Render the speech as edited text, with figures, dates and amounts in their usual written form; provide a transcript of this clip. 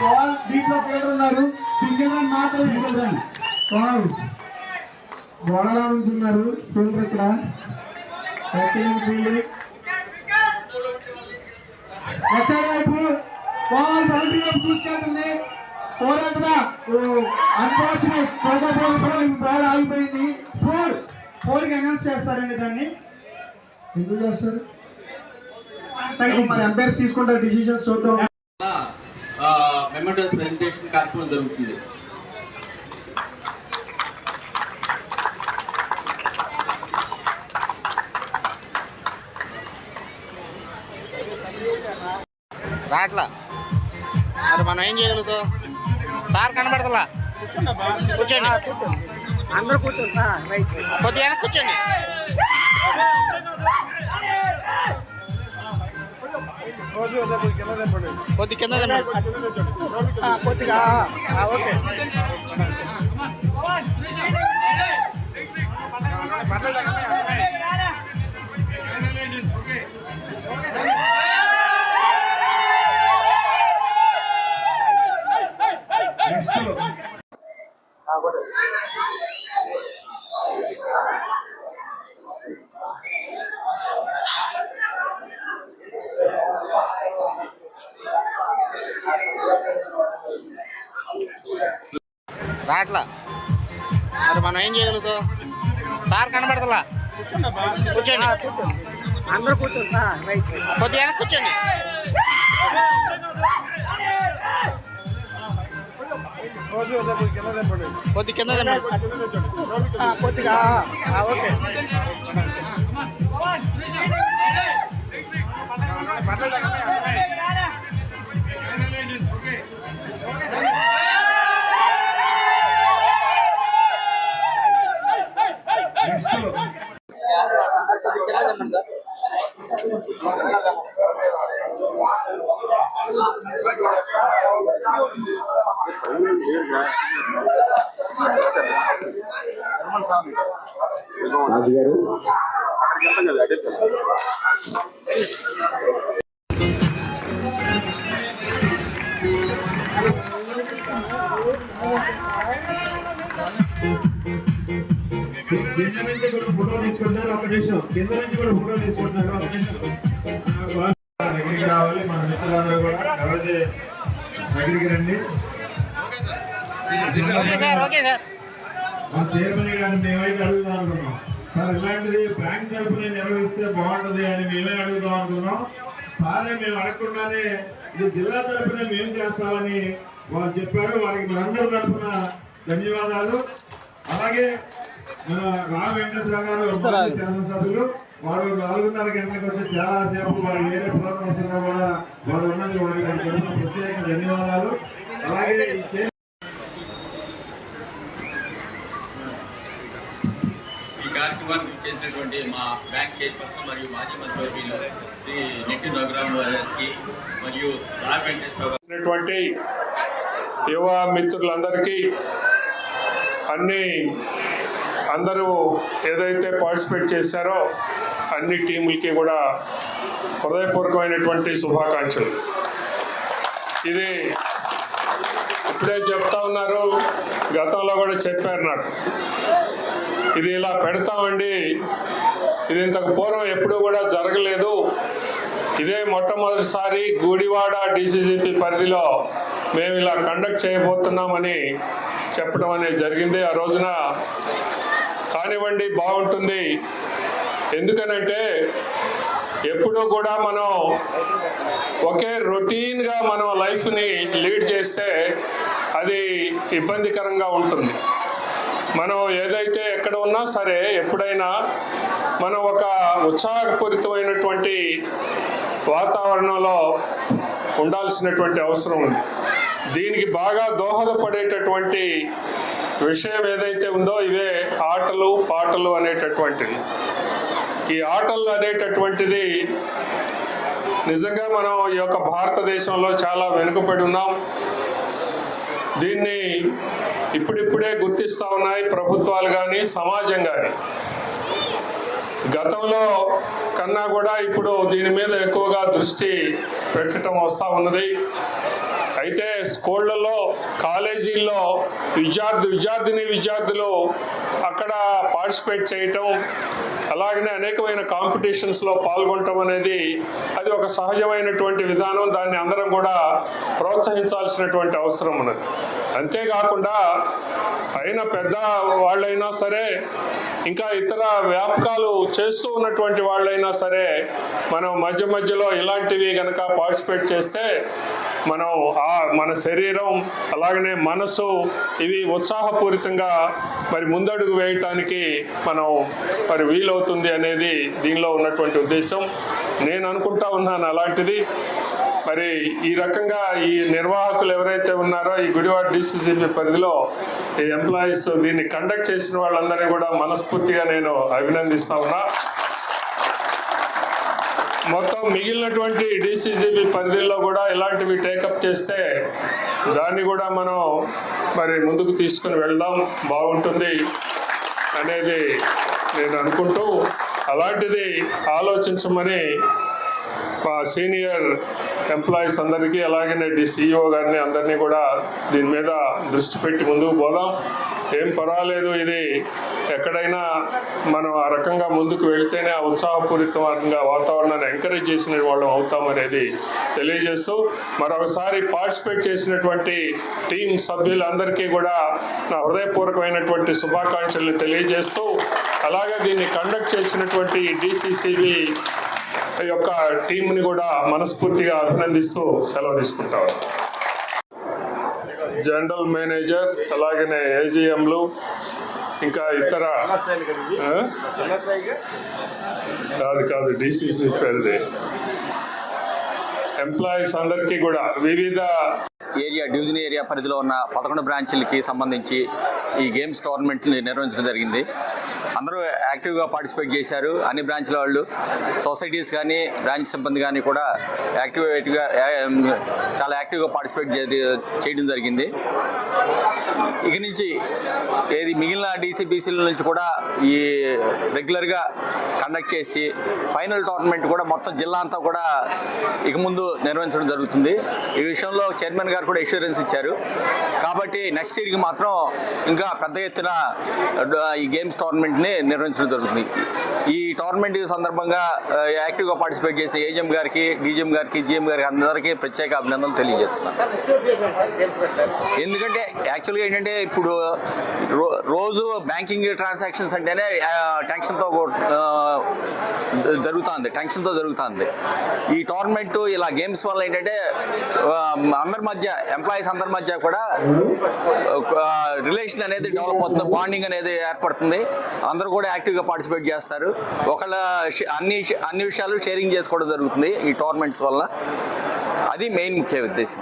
Ball deep లో fielder ఉన్నారు. Single run మాత్రమే. Single run. బౌలర్ నుంచి ఉన్నారు ఫీల్డర్ ఇక్కడ. Excellent fielding. లెఫ్ట్ వైపు బాల్ బౌండరీ వైపు దూసుకెళ్తుంది. సోరాజరా అన్ఫార్చునేట్ బాల్ ఆగిపోయింది. 4కి అనౌన్స్ చేస్తారండి. దాన్ని ఎందుకు చేస్తారు మరి ఎంపైర్స్ తీసుకుంటారు డిసిషన్స్. చూద్దాం. మెమోరియల్స్ ప్రెజెంటేషన్ కార్యక్రమం జరుగుతుంది. రాట్లా మరి మనం ఏం చేయగలుగుతాం? సార్ కనబడతలా. కూర్చోండి, అందరూ కూర్చోండి. కొద్దిగా కూర్చోండి. కొద్ది కింద కొద్దిగా ఓకే. రాట్లా మరి మనం ఏం చేయగలుగుతాం? సార్ కనబడతలా. కూర్చోండి, అందరూ కూర్చోండి. కొద్దిగా కూర్చోండి. కొద్ది కింద కొద్దిగా ఓకే. రాజుగారు కింద నుంచి కూడా ఫోటో తీసుకుంటారు. ఒక నిమిషం. కింద నుంచి కూడా ఫోటో తీసుకుంటున్నారు. ఒక నిమిషం దగ్గరికి రావాలి. మన మిత్రులందరూ కూడా ఎవరైతే దగ్గరికి రండి. మన చైర్మన్ గారిని మేమైతే అడుగుదాం అనుకున్నాం. సార్ ఇలాంటిది బ్యాంక్ తరఫున నిర్వహిస్తే బాగుంటది అని మేమే అడుగుదాం అనుకున్నాం. సారే మేము అడగకుండానే ఇది జిల్లా తరఫున మేము చేస్తామని వారు చెప్పారు. వారికి మనందరి తరఫున ధన్యవాదాలు. అలాగే మన రా వెంకటేశ్వర గారు శాసనసభ్యులు, వారు 4:30 గంటలకు వచ్చి చాలా సేపు వారు వేరే ప్రోగ్రాం వచ్చినా కూడా వారు ఉన్నది వారికి తరఫున ప్రత్యేక ధన్యవాదాలు. అలాగే ఈ కార్యక్రమానికి చేసినటువంటి మా బ్యాంక్ చైర్పర్సన్ మరియు మాజీ మంత్రివర్యులు శ్రీ నెట్టి రఘురామ్ గారికి మరియు రా వెంకటేశ్వర యువ మిత్రులందరికీ అందరూ ఏదైతే పార్టిసిపేట్ చేశారో అన్ని టీములకి కూడా హృదయపూర్వకమైనటువంటి శుభాకాంక్షలు. ఇది ఇప్పుడే చెప్తా ఉన్నారు, గతంలో కూడా చెప్పారు నాకు. ఇది ఇలా పెడతామండి, ఇది ఇంతకు పూర్వం ఎప్పుడూ కూడా జరగలేదు. ఇదే మొట్టమొదటిసారి గుడివాడ DCCP పరిధిలో మేము ఇలా కండక్ట్ చేయబోతున్నామని చెప్పడం అనేది జరిగింది. ఆ రోజున కానివ్వండి బాగుంటుంది. ఎందుకనంటే ఎప్పుడూ కూడా మనం ఒకే రొటీన్గా మనం లైఫ్ని లీడ్ చేస్తే అది ఇబ్బందికరంగా ఉంటుంది. మనం ఏదైతే ఎక్కడ ఉన్నా సరే ఎప్పుడైనా మనం ఒక ఉత్సాహపూరితమైనటువంటి వాతావరణంలో ఉండాల్సినటువంటి అవసరం ఉంది. దీనికి బాగా దోహదపడేటటువంటి విషయం ఏదైతే ఉందో ఇవే ఆటలు పాటలు అనేటటువంటిది. ఈ ఆటలు అనేటటువంటిది నిజంగా మనం ఈ యొక్క భారతదేశంలో చాలా వెనుకబడి ఉన్నాం. దీన్ని ఇప్పుడిప్పుడే గుర్తిస్తూ ఉన్నాయి ప్రభుత్వాలు కానీ సమాజం కానీ. గతంలో కన్నా కూడా ఇప్పుడు దీని మీద ఎక్కువగా దృష్టి పెట్టడం వస్తూ ఉన్నది. అయితే స్కూళ్ళల్లో కాలేజీల్లో విద్యార్థులు అక్కడ పార్టిసిపేట్ చేయటం, అలాగనే అనేకమైన కాంపిటీషన్స్లో పాల్గొనటం అనేది అది ఒక సహజమైనటువంటి విధానం. దాన్ని అందరం కూడా ప్రోత్సహించాల్సినటువంటి అవసరం ఉన్నది. అంతేకాకుండా అయిన పెద్ద వాళ్ళైనా సరే, ఇంకా ఇతర వ్యాపకాలు చేస్తూ ఉన్నటువంటి వాళ్ళైనా సరే, మనం మధ్యలో ఇలాంటివి కనుక పార్టిసిపేట్ చేస్తే మన శరీరం అలాగనే మనసు ఇవి ఉత్సాహపూరితంగా ముందడుగు వేయటానికి వీలవుతుంది అనేది దీనిలో ఉన్నటువంటి ఉద్దేశం. నేను అనుకుంటా ఉన్నాను అలాంటిది. ఈ రకంగా ఈ నిర్వాహకులు ఎవరైతే ఉన్నారో ఈ గుడివాడ DCCB పరిధిలో ఈ ఎంప్లాయీస్ దీన్ని కండక్ట్ చేసిన వాళ్ళందరినీ కూడా మనస్ఫూర్తిగా నేను అభినందిస్తా ఉన్నా. మొత్తం మిగిలినటువంటి DCCB పరిధిలో కూడా ఇలాంటివి టేకప్ చేస్తే దాన్ని కూడా మనం ముందుకు తీసుకుని వెళ్దాం, బాగుంటుంది అనేది నేను అనుకుంటూ, అలాంటిది ఆలోచించమని మా సీనియర్ ఎంప్లాయీస్ అందరికీ అలాగనే CEO గారిని అందరినీ కూడా దీని మీద దృష్టి పెట్టి ముందుకు పోదాం. ఏం పర్వాలేదు, ఇది ఎక్కడైనా మనం ఆ రకంగా ముందుకు వెళితేనే ఆ ఉత్సాహపూరితంగా వాతావరణాన్ని ఎంకరేజ్ చేసిన వాళ్ళం అవుతామనేది తెలియజేస్తూ, మరొకసారి పార్టిసిపేట్ చేసినటువంటి టీం సభ్యులందరికీ కూడా నా హృదయపూర్వకమైనటువంటి శుభాకాంక్షలు తెలియజేస్తూ, అలాగే దీన్ని కండక్ట్ చేసినటువంటి DCCB యొక్క టీంని కూడా మనస్ఫూర్తిగా అభినందిస్తూ సెలవు తీసుకుంటాం. జనరల్ మేనేజర్ అలాగనే AGMలు ఇంకా ఇతర కాదు DCCB పేరుది ఎంప్లాయీస్ అందరికీ కూడా వివిధ డివిజన్ ఏరియా పరిధిలో ఉన్న 11 బ్రాంచీలకి సంబంధించి ఈ గేమ్స్ టోర్నమెంట్ని నిర్వహించడం జరిగింది. అందరూ యాక్టివ్గా పార్టిసిపేట్ చేశారు. అన్ని బ్రాంచ్ల వాళ్ళు, సొసైటీస్ కానీ బ్రాంచ్ సిబ్బంది కానీ కూడా చాలా యాక్టివ్గా పార్టిసిపేట్ చేయడం జరిగింది. ఇక నుంచి మిగిలిన DCBCల నుంచి కూడా ఈ రెగ్యులర్గా కండక్ట్ చేసి ఫైనల్ టోర్నమెంట్ కూడా మొత్తం జిల్లా అంతా కూడా ఇక ముందు నిర్వహించడం జరుగుతుంది. ఈ విషయంలో చైర్మన్ గారు కూడా ఎష్యూరెన్స్ ఇచ్చారు. కాబట్టి నెక్స్ట్ ఇయర్కి మాత్రం ఇంకా పెద్ద ఎత్తున ఈ గేమ్స్ టోర్నమెంట్ని నిర్వహించడం జరుగుతుంది. ఈ టోర్నమెంట్ సందర్భంగా యాక్టివ్గా పార్టిసిపేట్ చేసిన AGM గారికి, DGM గారికి, GM గారికి అందరికీ ప్రత్యేక అభినందనలు తెలియజేస్తున్నాను. ఎందుకంటే యాక్చువల్గా ఏంటంటే ఇప్పుడు రోజు బ్యాంకింగ్ ట్రాన్సాక్షన్స్ అంటేనే టెన్షన్తో జరుగుతుంది. ఈ టోర్నమెంట్ ఇలా గేమ్స్ వల్ల ఏంటంటే ఎంప్లాయీస్ అందరి మధ్య కూడా రిలేషన్ అనేది డెవలప్ అవుతుంది, బాండింగ్ అనేది ఏర్పడుతుంది. అందరూ కూడా యాక్టివ్గా పార్టిసిపేట్ చేస్తారు. ఒకళ్ళ అన్ని విషయాలు షేరింగ్ చేసుకోవడం జరుగుతుంది ఈ టోర్నమెంట్స్ వల్ల. అది మెయిన్ ముఖ్య ఉద్దేశం.